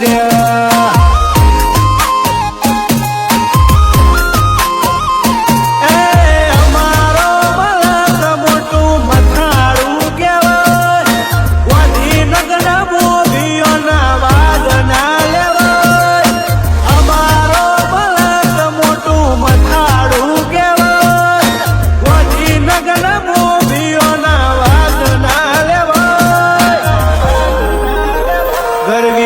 રહ્યા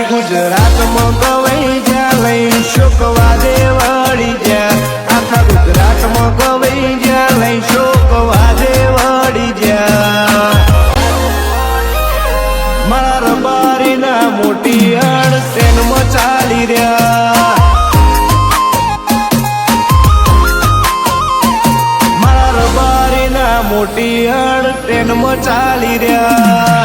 ગુજરાતમાં ગવાઈ જ્યાં લઈ શોકવા દે વળી જ્યાં આખા ગુજરાતમાં ગવાઈ જ્યાં લઈ શોકવા દે વળી જ્યાં મારા રબારીના મોટી અડ ટ્રેનમાં ચાલી રહ્યા મારા રબારીના મોટી અડ ટ્રેનમાં ચાલી રહ્યા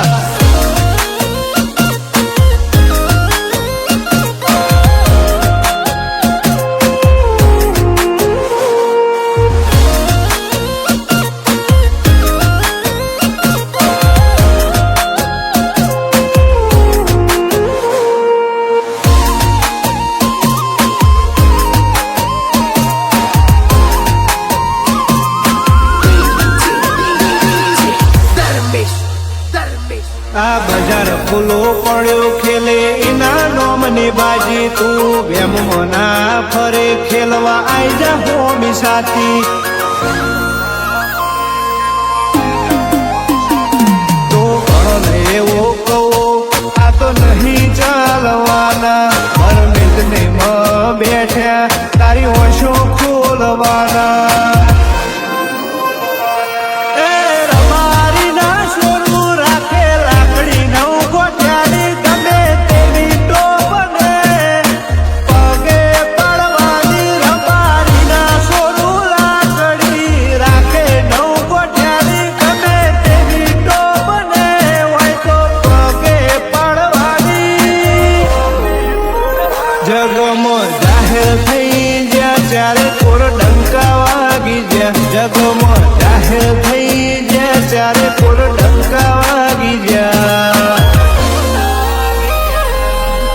આ બજાર ફૂલો પડ્યો ખેલે એના નોમની બાજી તું વેમમાં ના ફરે ખેલવા આઈ જા હોમી સાથી તો ઘણો એવો કહો આ તો નહીં ચાલવાના પરમેશને માં બેઠ્યા તારી ઓછો ખોલવાના જગમાં જાહેર થઈ જ્યાં ચારે કોર ડંકા વાગી જ્યાં જગમાં જાહેર થઈ જ્યાં ચારે કોર ડંકા વાગી જ્યાં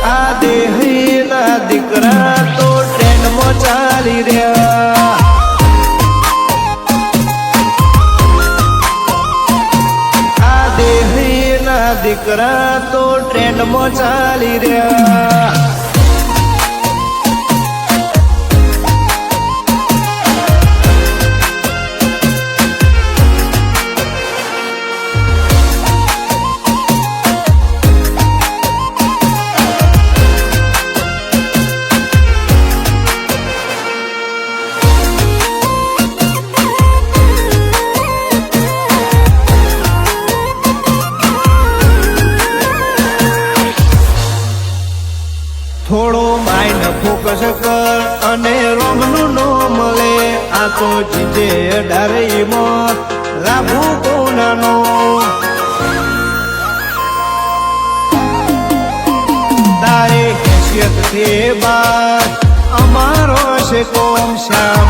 આ દેહીના દીકરા તો ટ્રેનમાં ચાલી રહ્યા આ દેહીના દીકરા તો ટ્રેનમાં ચાલી રહ્યા થોડો માઇન્ડ ફોકસ કર અને રોમનું નો મળે આ તો જીજે અઢારેમાં લાભુ કોનાનો તારે હેસિયત થી બાદ અમારો છે કોમ શા